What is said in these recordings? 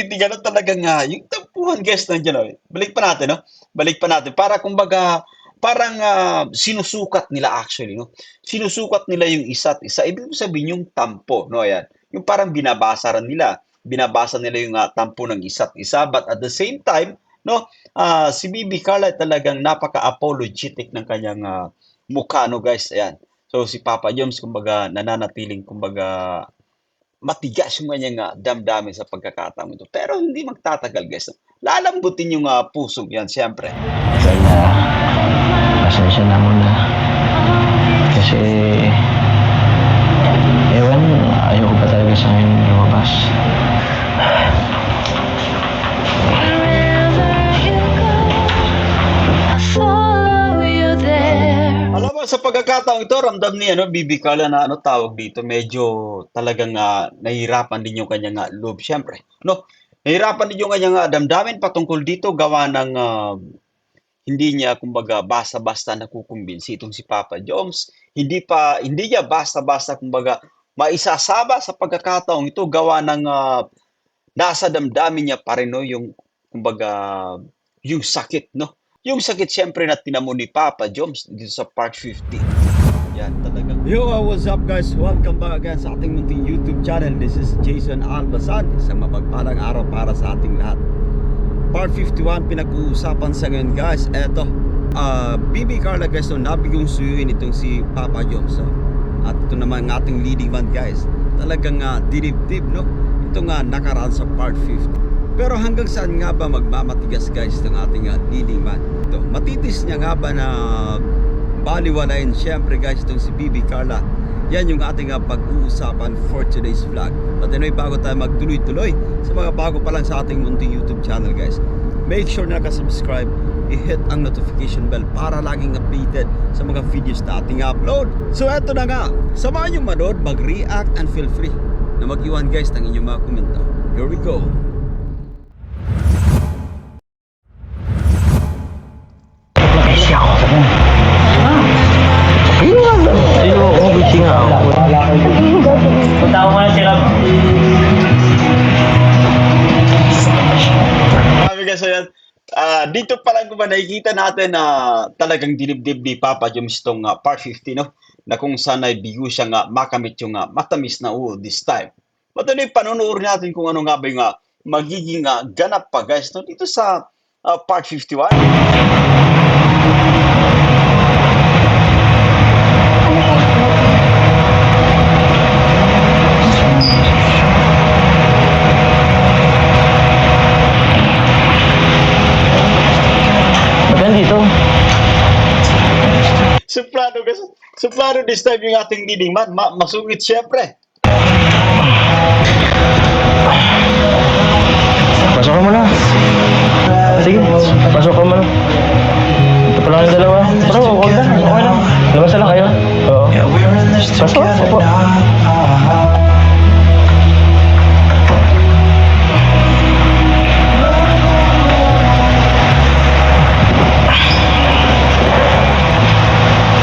panindigan na talaga nga yung tampuhan guys nandiyan, oh. Balik pa natin 'no, balik pa natin para kumbaga parang, sinusukat nila actually 'no, sinusukat nila yung isa't isa. Ibig sabihin yung tampo 'no, ayan. Yung parang binabasa nila yung, tampo ng isa't isa but at the same time 'no, si Bibi Carla talagang napaka-apologetic ng kanyang, mukha 'no guys, ayan. So si Papa Joms kumbaga nananatiling kumbaga matigas yung kanyang, damdamin sa pagkakataong ito. Pero hindi magtatagal guys, lalambutin yung, pusong yan siyempre. Kaya, pasensya na muna. Kasi, ewan, ayoko pa talaga sa akin lumabas. Alam mo, sa pagkakataong ito, ramdam ni ano, Bibi Carla na ano tawag dito, medyo talagang nahihirapan din yung kanyang loob, siyempre. No? Nahihirapan din yung kanyang damdamin patungkol dito, gawa ng hindi niya kumbaga basta-basta nakukumbinsi itong si Papa Joms. Hindi niya basta-basta kumbaga maisasaba sa pagkakataong ito gawa ng nasa damdamin niya pa rin no yung kumbaga yung sakit no. Yung sakit siyempre na tinamo ni Papa Joms dito sa part 50. Yan talaga. Yo, what's up guys? Welcome back again sa ating munting YouTube channel. This is Jason Albasan. Isang mapagpalang araw para sa ating lahat. Part 51 pinag-uusapan sa ngayon guys. Eto, Bibi Carla guys, no, nabigong suyuin itong si Papa Joms. So. At ito naman ang ating leading man guys. Talagang didib-dib no. Ito nga nakaraan sa part 50. Pero hanggang saan nga ba magmamatigas guys ng ating leading man? Ito, matitis niya nga ba na baliwalain syempre guys itong si Bibi Carla. Yan yung ating pag-uusapan for today's vlog. But anyway, bago tayo magtuloy-tuloy sa mga bago pa lang sa ating munting YouTube channel guys, make sure na nakasubscribe, i-hit ang notification bell para laging updated sa mga videos na ating upload. So eto na nga, samahan nyo manood, mag-react and feel free na mag-iwan guys ng inyong mga komento. Here we go! Kasi ako sa mo. Ayoko, busy nga ako. Punta ko muna si Rob. Sabi kasi yan, dito pa lang ba nakikita natin na talagang dinibdib ni Papa Joms itong part 50 no? Na kung saan ay bigo siya nga makamit yung matamis na uod this time. Patuloy panunuorin natin kung ano nga ba yung magiging ganap pa guys no? Dito sa part 51. Dito. Suplado guys. Suplado this time yung ating leading man. Masungit syempre. Pasok ka muna. Sige, pasok ka muna. Ito pa lang yung dalawa. Pero huwag na, okay lang. Labas na lang kayo. Oo. Pasok, opo.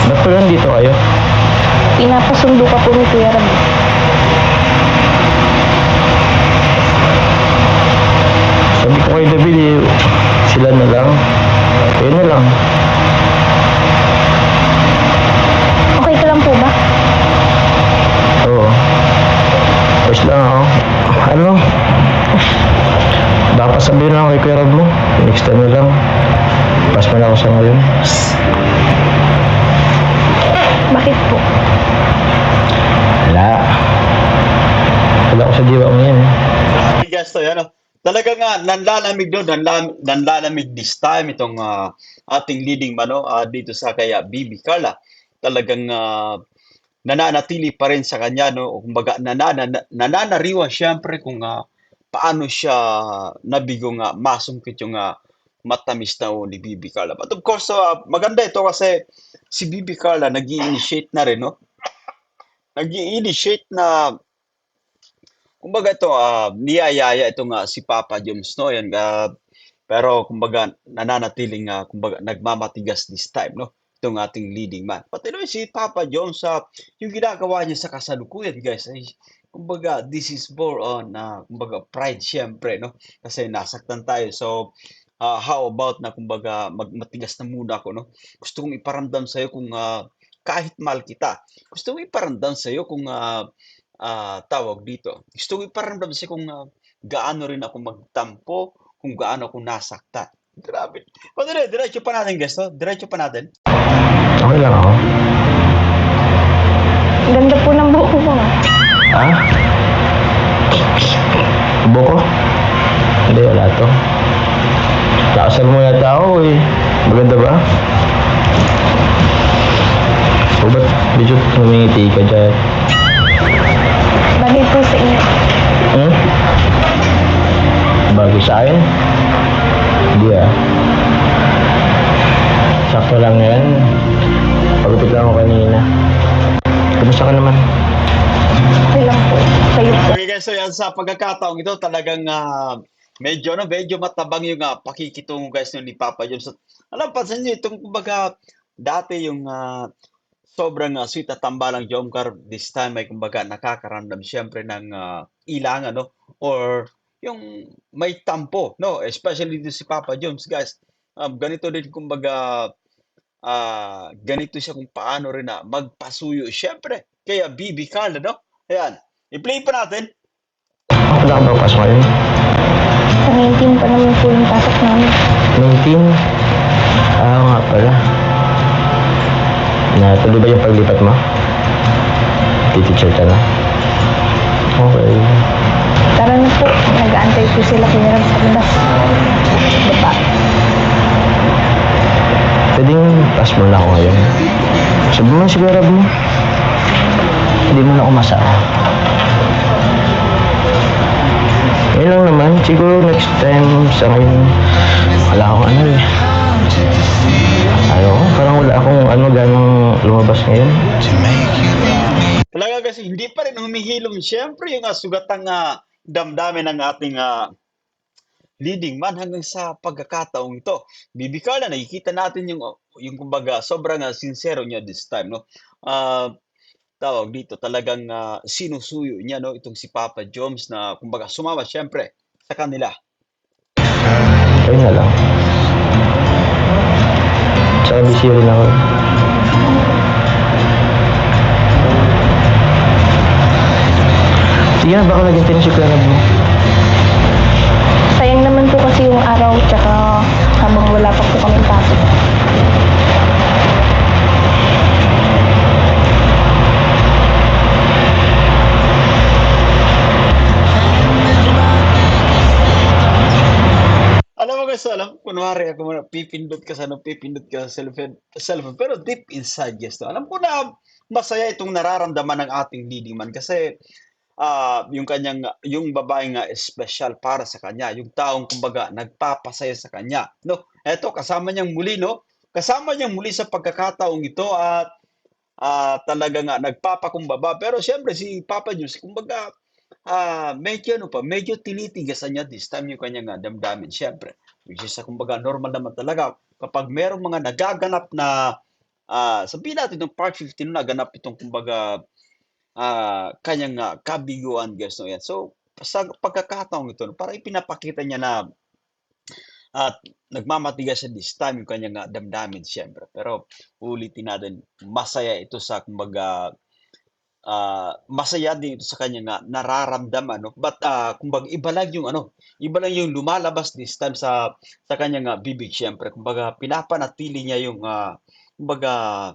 Ba't pa lang dito kayo? Pinapasundo ka po ni Kuya Ram. Sabi ko kay David, sila na lang. Kayo na lang. Okay ka lang po ba? Oo. Ayos lang ako. Ano? Dapat sabihin lang kay Kuya Rob mo. Next time na lang. Pas mo na ako sa ngayon. Bakit po? Wala. Wala ko sa diwa mo yan. Guys, to yan. Talaga nga nanlalamig doon, nanlalamig this time itong ating leading mano dito sa kaya Bibi Carla. Talagang nananatili pa rin sa kanya no, kumbaga nananariwa siyempre kung paano siya nabigong masungkit yung matamis na ni Bibi Carla. But of course, maganda ito kasi si Bibi Carla nag-i-initiate na rin, no? Nag-i-initiate na, kumbaga ito, niyayaya itong si Papa Joms, no? Yan, pero kumbaga nananatiling, kumbaga nagmamatigas this time, no? Itong ating leading man. Pati naman si Papa Joms, yung ginagawa niya sa kasalukuyan, guys, ay kumbaga, this is more on, kumbaga, pride siyempre, no? Kasi nasaktan tayo. So, how about na, kumbaga, matigas na muna ako, no? Gusto kong iparamdam sa'yo kung kahit mahal kita. Gusto kong iparamdam sa'yo kung tawag dito. Gusto kong iparamdam sa'yo kung gaano rin ako magtampo, kung gaano ako nasaktan. Grabe. O, diretso pa natin, guys, no? Diretso pa natin. Okay lang ako. Ganda po ng buhok mo ah. Ha? Buko? Hindi, wala to. Nakasal mo yata ako eh. Maganda ba? O ba't medyo humingiti ka dyan? Bagay po sa inyo. Hmm? Bagay sa akin? Hindi ah. Sakto lang yan. Pagupit lang ako kanina. Kumusta ka naman? Okay lang po. Kayo po. Okay guys, so yan sa pagkakataong ito talagang medyo matabang yung pakikitungo guys ni Papa Jones. Alam, pansin niyo itong kumbaga dati yung sobrang sweet at tambalang Jomcar, this time ay kumbaga nakakaramdam siyempre ng ilangan, no? Or yung may tampo, no? Especially dito si Papa Jones guys. Ganito din kumbaga ganito siya kung paano rin na magpasuyo siyempre. Kaya BB Carla, no? Ayan, i-play pa natin. Wala ka ba pasok ngayon? Sa 19 pa naman po yung pasok namin. 19? Ah, nga pala. Natuloy ba yung paglipat mo? Teacher ka na? Okay. Tara na po. Nag-aantay po sila kung meron sa labas. Diba? Pwedeng pass mo na ako ngayon. Sabi mo si Kuya Rab mo. Hindi mo na ako masama. Ngayon lang naman. Siguro next time sa ngayon. Wala akong ano eh. Ayoko. Parang wala akong ganong lumabas ngayon. Talaga kasi hindi pa rin humihilom siyempre yung sugatang damdamin ng ating leading man hanggang sa pagkakataong ito. BB Carla, nakikita natin yung kumbaga sobrang sincero niya this time, no? Tawag dito, talagang sinusuyo niya, no, itong si Papa Jones na kumbaga sumama siyempre sa kanila. Ayun na lang. Tsaka busy rin ako. Sige na, baka naging tinig si Kuya Rab mo. Sayang naman po kasi yung araw tsaka habang wala pa po kami pasok. Alam mo guys, kunwari ako muna, pipindot ka sa cellphone, pero deep inside, yes, no? Alam ko na masaya itong nararamdaman ng ating leading man kasi yung babae nga special para sa kanya, yung taong kumbaga nagpapasaya sa kanya, no? Eto, kasama niyang muli, no? Kasama niyang muli sa pagkakataong ito at talaga nga nagpapakumbaba. Pero siyempre si Papa Juice, kumbaga medyo tinitigasan niya this time yung kanyang damdamin, siyempre. Which is kumbaga normal naman talaga kapag merong mga nagaganap na sabihin natin ng Part 15 na naganap itong kumbaga kanyang kabiguan, guys, no? Yan. So, sa pagkakataong ito, para ipinapakita niya na nagmamatigas siya this time yung kanyang damdamin, siyempre. Pero, ulitin natin, masaya ito sa, kumbaga, masaya din ito sa kanyang nararamdaman, no? But, kumbaga, iba lang yung lumalabas this time sa kanyang bibig, siyempre. Kumbaga, pinapanatili niya yung, kumbaga,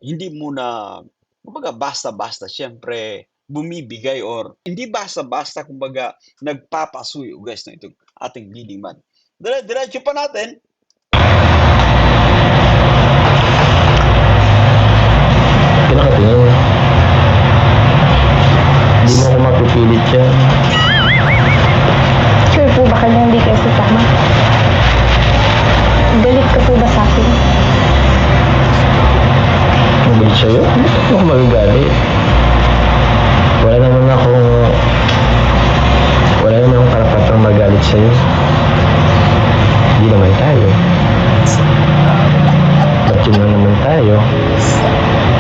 hindi muna kumbaga basta-basta siyempre bumibigay or hindi basta-basta kumbaga nagpapasuyo guys na itong ating leading man. Diretso pa natin. Pinakatingin. Hindi mo ako mapipilit yan. Sure po ba kayo hindi kayo sasama? Galit ka po ba sa akin? Magalit sa'yo? Hindi ako magagalit. Wala naman akong karapatang magalit sa'yo. Hindi naman tayo. Ba't yun lang naman tayo?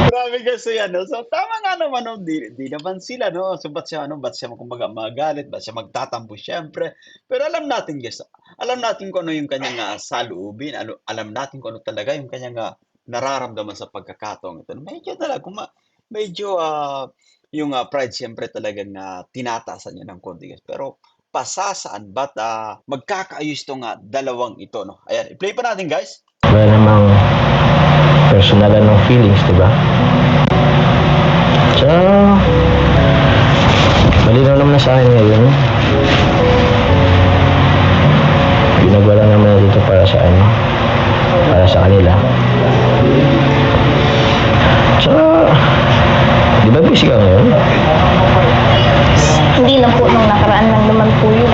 Grabe gusto yan, no? So, tama nga naman, no? Di naman sila, no? So, ba't siya, kumbaga, magalit, ba't siya magtatampo, syempre. Pero alam natin, guys, alam natin kung ano yung kanyang saloobin, alam natin kung ano talaga yung kanyang nararamdaman sa pagkakataong ito. Medyo talaga, medyo, yung pride, syempre, talagang tinataasan niya ng konti, guys. Pero, pasasaan ba't magkakaayos tong dalawang ito, no? Ayan, i-play pa natin, guys. Wala namang personalan ng feelings, di ba? So, malinaw naman na sa akin ngayon. Ginagawa lang naman na dito para sa ano, para sa kanila. So, di ba busy ka ngayon? Hindi na po, nung nakaraan lang naman po yun.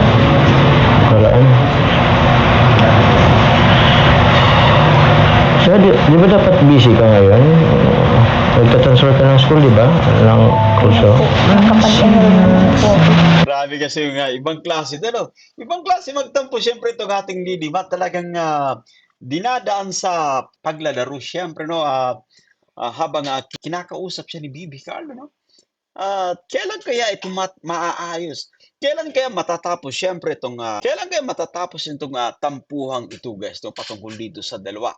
Paraan. So, di ba dapat busy ka ngayon? Nagtatransfer ka ng school, di ba? Ng kurso. Nakapag-enroll naman po. Grabe kasi yung ibang klase, ano? Ibang klase magtampo, syempre itong ating Lidima, talagang dinadaan sa paglalaro, syempre, no? Habang kinakausap siya ni Bibi Carlo, no? Kailan kaya ito maaayos? Kailan kaya matatapos, syempre, kailan kaya matatapos itong tampuhang ito, guys, no? Patungkol dito sa dalawa.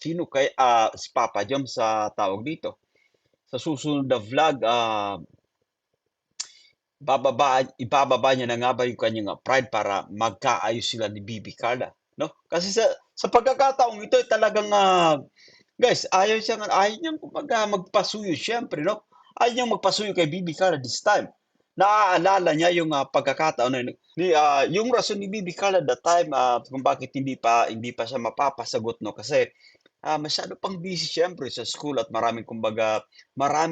Sino kaya, si Papa Jom sa tawag dito? Sa susunod na vlog, ibababa niya na nga ba yung kanyang pride para magkaayos sila ni Bibi Carla, no? Kasi sa pagkakataong ito ay talagang guys, ayaw niyang kumbaga magpasuyo syempre, no? Ayaw niyang magpasuyo kay Bibi Carla this time. Naaalala niya yung pagkakataon na yung rason ni Bibi Carla that time kung bakit hindi pa siya mapapasagot, no? Kasi masyado pang busy syempre sa school at marami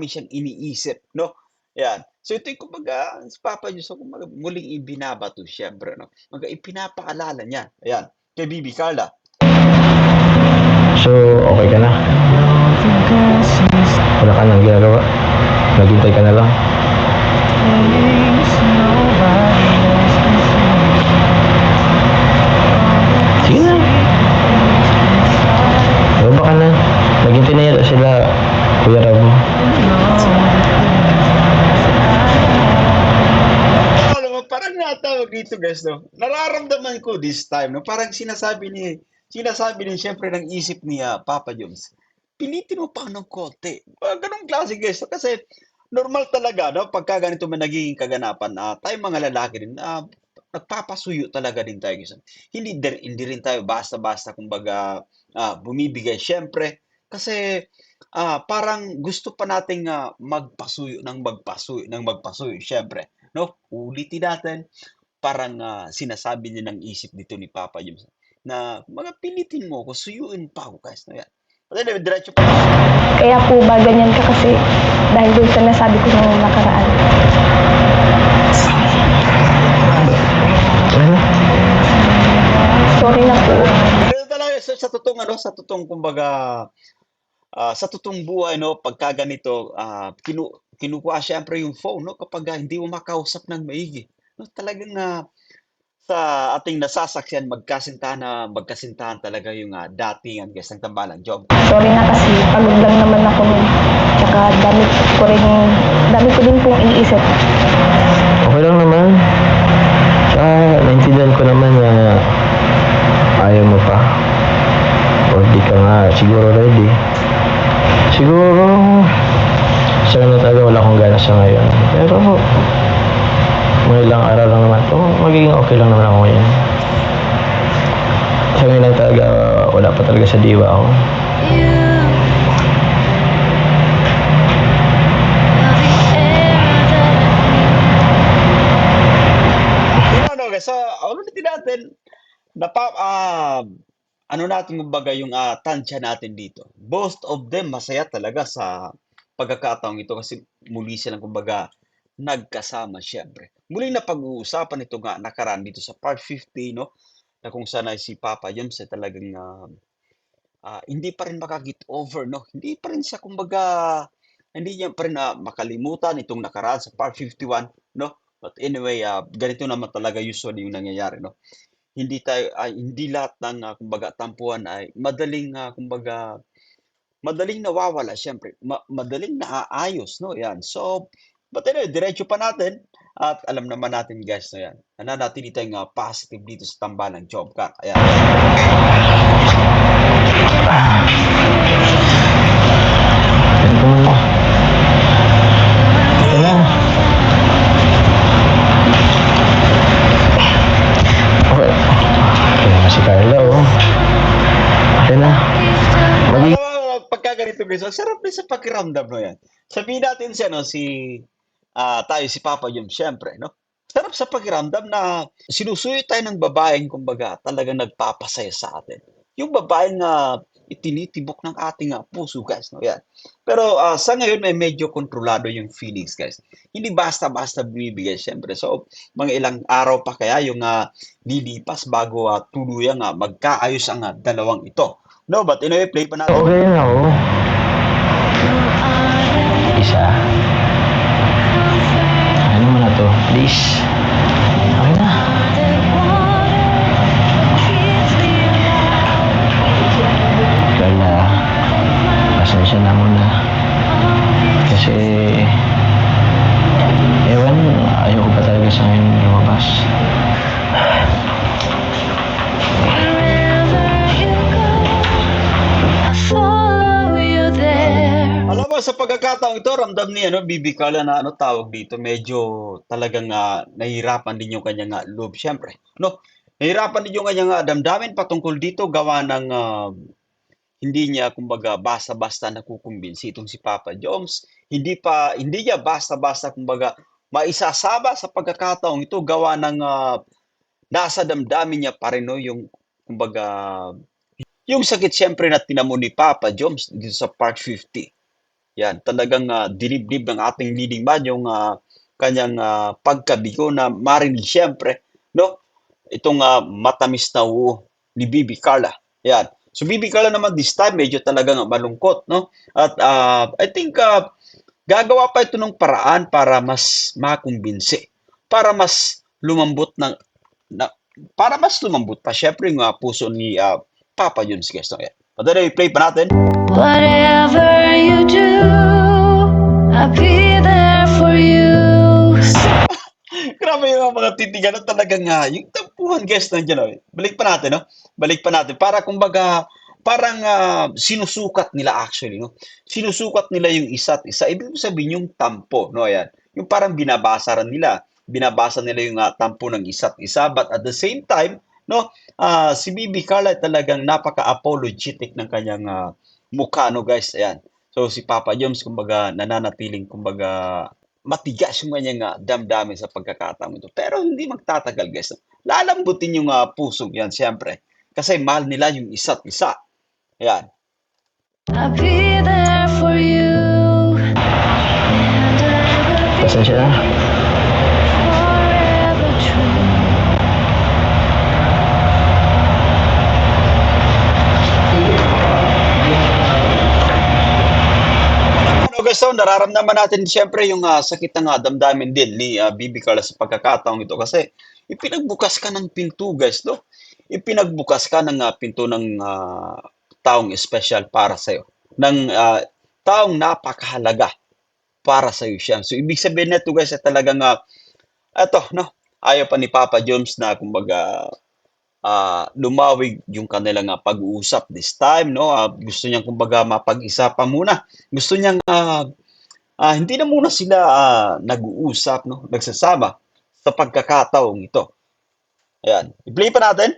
siyang iniisip, no? Yan. So ito yung kumbaga, si Papa Diyos, so, kumbaga, muling ibinabato syempre, no? Ipinapaalala niya, ayan, kay Bibi Carla. So, okay ka na? Wala ka nang ginagawa? Naghintay ka na lang? Sige na. Baba ka na. Naghintay na yata sila, Kuya Rabo. Alam mo, parang natawag dito, guys, no? Nararamdaman ko this time, no? Parang sinasabi din syempre ng isip ni Papa Jones. Pilitin mo pa ng konti. Ganong klase, guys. No? Kasi normal talaga, no? Pagka ganito man nagiging kaganapan, tayo mga lalaki din, nagpapasuyo talaga din tayo, guys. Hindi rin tayo basta-basta, kumbaga, bumibigay. Syempre, kasi parang gusto pa nating magpasuyo ng magpasuyo, syempre. No? Ulitin natin, parang sinasabi niya ng isip dito ni Papa James na mga pilitin mo ako, suyuin pa ako, guys. No, yan. But anyway, diretso pa. Kaya po ba ganyan ka kasi dahil doon sa nasabi ko nung nakaraan. Sorry na po. Pero talaga sa totoong kumbaga sa totoong buhay, no, pagka ganito kinukuha siyempre yung phone, no, kapag hindi mo makausap ng maigi. No, talagang sa ating nasasaksihan magkasintahan talaga yung datingan, guys, ng tambalang job. Sorry na kasi pagod lang naman ako nun. Tsaka dami ko din pong iniisip. Okay lang naman. Naintindihan ko naman na ayaw mo pa. O di ka nga siguro ready. Siguro sa na talaga wala akong gana sa ngayon. Pero mga ilang araw lang naman to, magiging okay lang naman ako ngayon. Sa ngayon lang talaga wala pa talaga sa diwa ako. Ano, guys, so ulitin natin ano natin kumbaga yung tansya natin dito. Both of them masaya talaga sa pagkakataong ito kasi muli silang kumbaga nagkasama syempre. Muli na pag-uusapan ito nga nakaraan dito sa part 50, no? Na kung saan ay si Papa James ay talagang hindi pa rin maka-get over, no? Hindi pa rin siya kumbaga hindi niya pa rin makalimutan itong nakaraan sa part 51, no? But anyway, ganito naman talaga usually yung nangyayari, no? Hindi lahat ng kumbaga tampuhan ay madaling kumbaga madaling nawawala siyempre, madaling naaayos, no? Yan. So, but anyway, diretso pa natin at alam naman natin guys, no yan. Nananatili tayong positive dito sa tambalang job ka. Ayan. Ito mo. Ito na. Okay. Kaya nga si Carla, oh. Ito na. Magi- Pagka ganito guys, ang sarap din sa pakiramdam, no yan. Sabihin natin siya, no, tayo si Papa Jom, siyempre, no? Sarap sa pakiramdam na sinusuyo tayo ng babaeng, kumbaga, talagang nagpapasaya sa atin. Yung babaeng itinitibok ng ating puso, guys, no? Yan. Pero sa ngayon, may medyo kontrolado yung feelings, guys. Hindi basta-basta bumibigay, siyempre. So, mga ilang araw pa kaya yung lilipas bago tuluyang magkaayos ang dalawang ito. No, but anyway, play pa natin. Okay na, oh. Isa. Ano mo na to? Please. Okay na. Carla, pasensya na muna. Kasi, ewan, ayoko pa talaga sa ngayon lumabas. Alam mo, sa pagkakataong ito, ramdam ni Bibi Carla na tawag dito, medyo talagang nahihirapan din yung kanyang loob, syempre. No? Nahihirapan din yung kanyang damdamin patungkol dito, gawa ng hindi niya kumbaga basta-basta nakukumbinsi itong si Papa Joms. Hindi niya basta-basta kumbaga maisasaba sa pagkakataong ito gawa ng nasa damdamin niya pa rin no, yung kumbaga yung sakit siyempre na tinamo ni Papa Joms dito sa part 50. Yan, talagang dinibdib ng ating leading man yung kanyang pagkabigo na marinig siyempre, no? Itong matamis na uo ni Bibi Carla. Yan. So Bibi Carla naman this time medyo talagang malungkot, no? At I think gagawa pa ito ng paraan para mas makumbinsi, para mas lumambot na, para mas lumambot pa syempre yung puso ni Papa Jones guys. No? Yan. Pwede play pa natin. Whatever you do, I'll be there for you. Grabe yung mga titigan na talagang yung tampuhan guys nandiyan. No? Balik pa natin, no? Balik pa natin. Para kumbaga, parang sinusukat nila actually, no? Sinusukat nila yung isa't isa. Ibig sabihin yung tampo, no? Ayan. Yung parang binabasa nila. Binabasa nila yung tampo ng isa't isa. But at the same time, no? Si Bibi Carla talagang napaka-apologetic ng kanyang mukha, no guys? Ayan. So si Papa Joms, kumbaga, nananatiling, kumbaga, matigas yung kanyang damdamin sa pagkakataon ito. Pero hindi magtatagal, guys. Lalambutin yung pusong yan, siyempre. Kasi mahal nila yung isa't isa. Ayan. I'll be there for you. And I will be Pasensya na. forever true. Ano guys, so, nararamdaman natin siyempre yung sakit ng damdamin din ni Bibi Carla sa pagkakataong ito. Kasi ipinagbukas ka ng pinto, guys, no? Ipinagbukas ka ng pinto ng taong special para sa'yo. Ng taong napakahalaga para sa iyo siya. So ibig sabihin nito guys ay talagang eto no, ayaw pa ni Papa Jones na kumbaga lumawig yung kanilang pag-uusap this time no. Gusto niyang kumbaga mapag-isa pa muna. Gusto niyang hindi na muna sila nag-uusap no, nagsasama sa pagkakataong ito. Ayan, i-play pa natin.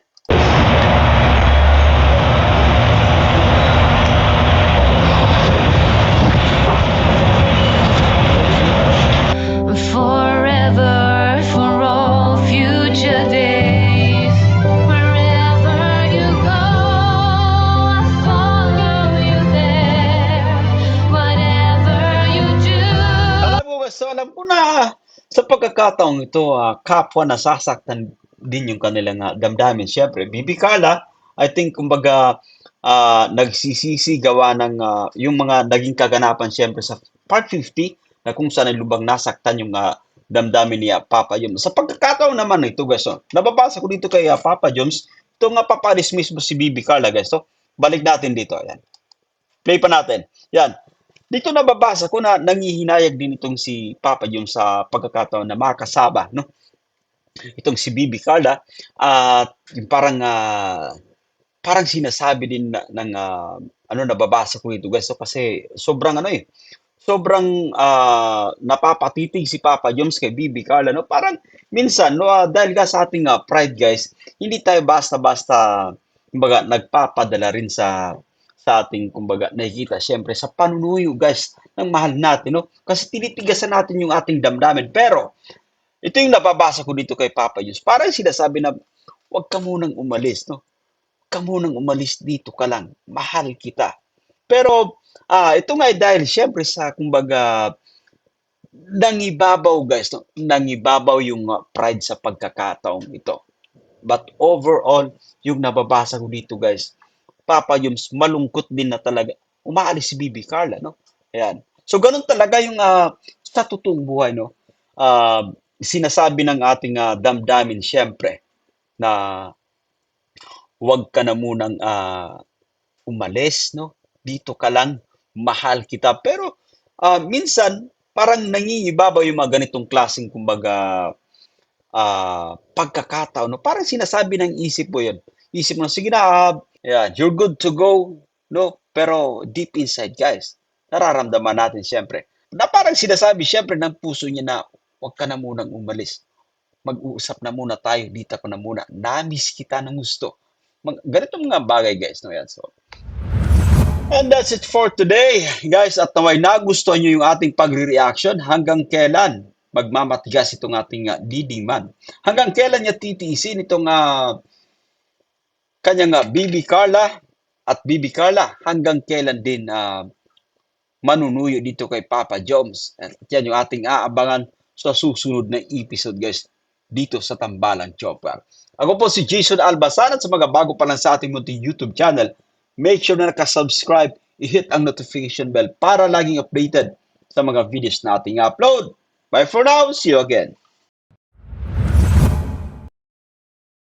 Forever for all future days. Wherever you go, I'll follow you there. Whatever you do. Alam mo ba, so alam ko na sa pagkakataong ito, kapwa nasasaktan din yung kanilang damdamin. Siyempre, Bibi Carla, I think, kumbaga, nagsisisi gawa ng yung mga naging kaganapan siyempre sa part 50 na kung saan ay lubang nasaktan yung damdamin ni Papa Joms. Sa pagkakataon naman ito, guys, no, nababasa ko dito kay Papa Joms, ito nga papalis mismo si Bibi Carla, guys. So, balik natin dito. Ayan. Play pa natin. Yan. Dito nababasa ko na nangihinayag din itong si Papa yung sa pagkakataon na makasaba, no? Itong si Bibi Carla at yung parang sinasabi din ng ano nababasa ko ito guys. So, kasi sobrang ano eh, sobrang napapatitig si Papa Joms kay Bibi Carla, no? Parang minsan no, dahil nga sa ating pride guys, hindi tayo basta-basta kumbaga nagpapadala rin sa ating kumbaga nakikita syempre sa panunuyo guys ng mahal natin, no? Kasi tinitigasan natin yung ating damdamin. Pero ito yung nababasa ko dito kay Papa Joms. Parang sinasabi na huwag ka munang umalis, no? Huwag ka munang umalis, dito ka lang. Mahal kita. Pero ito nga ay dahil syempre sa kumbaga nangibabaw guys, no? Nangibabaw yung pride sa pagkakataong ito. But overall, yung nababasa ko dito guys, Papa Joms, malungkot din na talaga. Umaalis si Bibi Carla, no? Ayan. So, ganun talaga yung sa totoong buhay, no? Sinasabi ng ating damdamin, syempre, na huwag ka na munang umalis, no? Dito ka lang, mahal kita. Pero minsan, parang nangingibabaw yung mga ganitong klaseng, kumbaga, pagkakataon, no? Parang sinasabi ng isip mo yun. Isip mo, sige na, yeah, you're good to go, no? Pero deep inside, guys, nararamdaman natin syempre. Na parang sinasabi syempre ng puso niya na huwag ka na munang umalis. Mag-uusap na muna tayo, dito ko na muna. Namiss kita ng gusto. Ganito mga bagay, guys, no? Yan, so. And that's it for today, guys. At naway nagustuhan nyo yung ating pagre-reaction. Hanggang kailan magmamatigas itong ating leading man? Hanggang kailan niya titiisin itong kanyang Bibi Carla at Bibi Carla? Hanggang kailan din manunuyo dito kay Papa Joms? At yan yung ating aabangan sa susunod na episode, guys, dito sa Tambalang Chopper. Ako po si Jason Albasan at sa mga bago pa lang sa ating munting YouTube channel, make sure na nakasubscribe, i-hit ang notification bell para laging updated sa mga videos na ating upload. Bye for now. See you again.